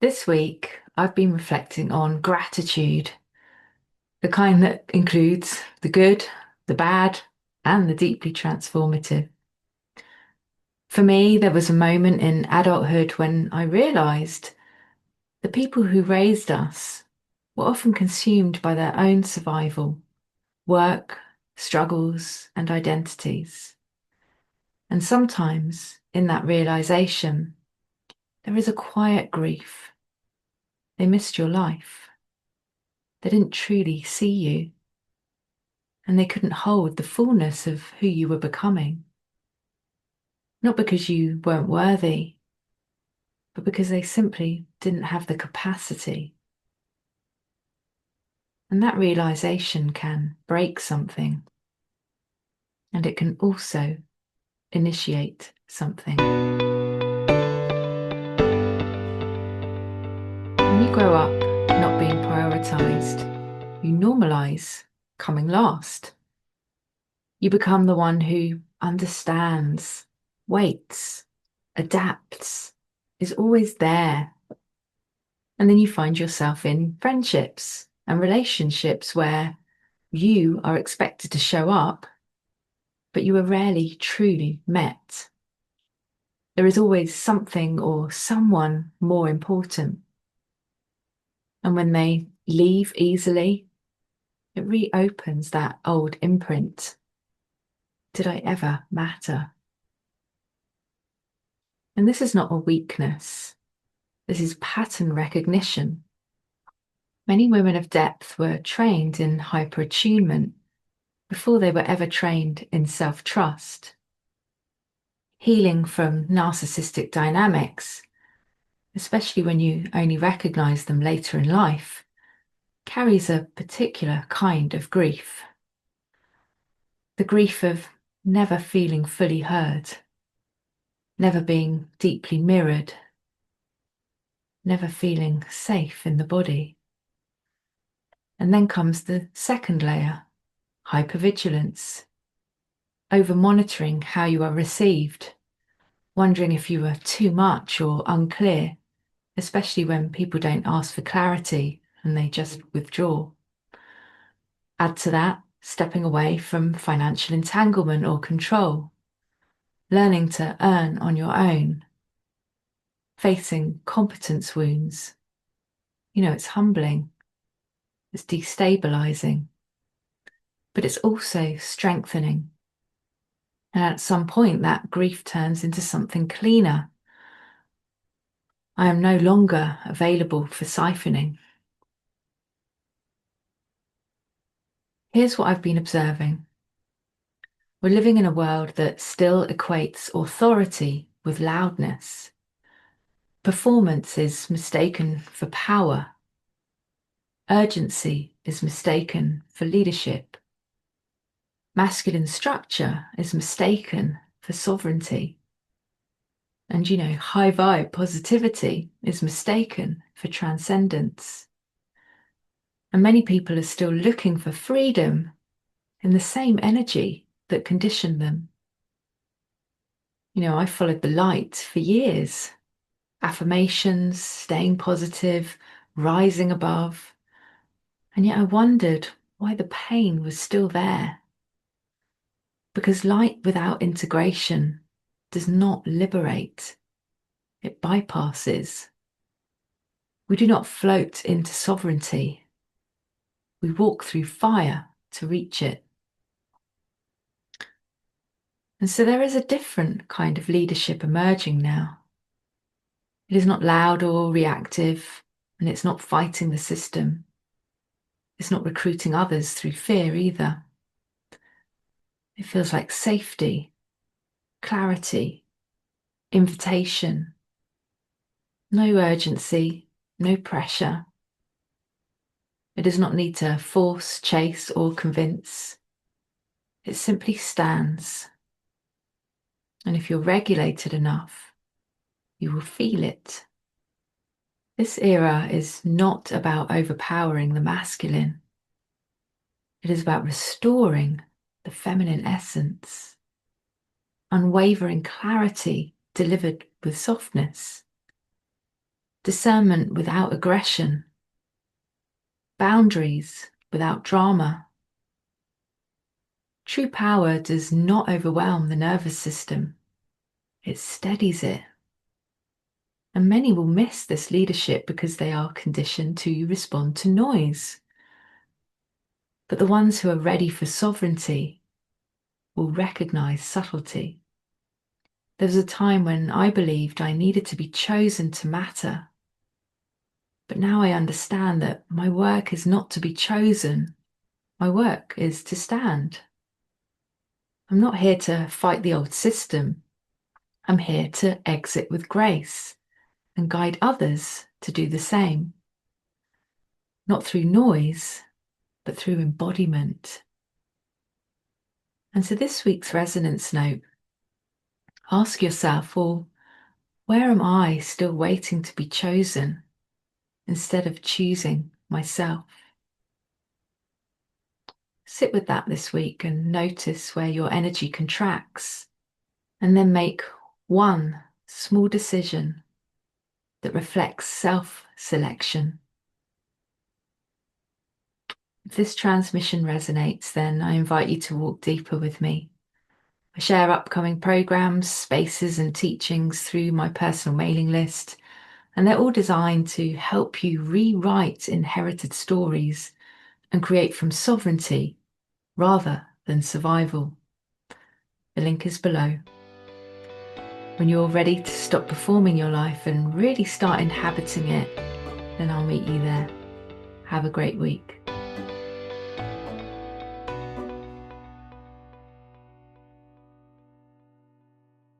This week, I've been reflecting on gratitude, the kind that includes the good, the bad, and the deeply transformative. For me, there was a moment in adulthood when I realized the people who raised us were often consumed by their own survival, work, struggles, and identities. And sometimes, in that realization, there is a quiet grief. They missed your life. They didn't truly see you, and they couldn't hold the fullness of who you were becoming. Not because you weren't worthy, but because they simply didn't have the capacity. And that realization can break something, and it can also initiate something. When you grow up not being prioritized, you normalize coming last. You become the one who understands, waits, adapts, is always there. And then you find yourself in friendships and relationships where you are expected to show up, but you are rarely truly met. There is always something or someone more important. And when they leave easily, it reopens that old imprint. Did I ever matter? And this is not a weakness. This is pattern recognition. Many women of depth were trained in hyperattunement before they were ever trained in self-trust. Healing from narcissistic dynamics, especially when you only recognize them later in life, carries a particular kind of grief. The grief of never feeling fully heard, never being deeply mirrored, never feeling safe in the body. And then comes the second layer, hypervigilance, over monitoring how you are received, wondering if you are too much or unclear, especially when people don't ask for clarity and they just withdraw. Add to that, stepping away from financial entanglement or control, learning to earn on your own, facing competence wounds. It's humbling, it's destabilizing, but it's also strengthening. And at some point, that grief turns into something cleaner. I am no longer available for siphoning. Here's what I've been observing. We're living in a world that still equates authority with loudness. Performance is mistaken for power. Urgency is mistaken for leadership. Masculine structure is mistaken for sovereignty. And high vibe positivity is mistaken for transcendence. And many people are still looking for freedom in the same energy that conditioned them. I followed the light for years. Affirmations, staying positive, rising above. And yet I wondered why the pain was still there. Because light without integration does not liberate, it bypasses. We do not float into sovereignty. We walk through fire to reach it. And so there is a different kind of leadership emerging now. It is not loud or reactive, and it's not fighting the system. It's not recruiting others through fear either. It feels like safety, clarity, invitation. No urgency, no pressure. It does not need to force, chase, or convince. It simply stands. And if you're regulated enough, you will feel it. This era is not about overpowering the masculine. It is about restoring the feminine essence, unwavering clarity delivered with softness. discernment without aggression, boundaries without drama. True power does not overwhelm the nervous system, it steadies it. And many will miss this leadership because they are conditioned to respond to noise. But the ones who are ready for sovereignty will recognize subtlety. There was a time when I believed I needed to be chosen to matter. But now I understand that my work is not to be chosen. My work is to stand. I'm not here to fight the old system. I'm here to exit with grace and guide others to do the same. Not through noise, but through embodiment. And so this week's resonance note, ask yourself, well, where am I still waiting to be chosen instead of choosing myself? Sit with that this week and notice where your energy contracts, and then make one small decision that reflects self-selection. If this transmission resonates, then I invite you to walk deeper with me. I share upcoming programs, spaces, and teachings through my personal mailing list, and they're all designed to help you rewrite inherited stories and create from sovereignty rather than survival. The link is below. When you're ready to stop performing your life and really start inhabiting it, then I'll meet you there. Have a great week.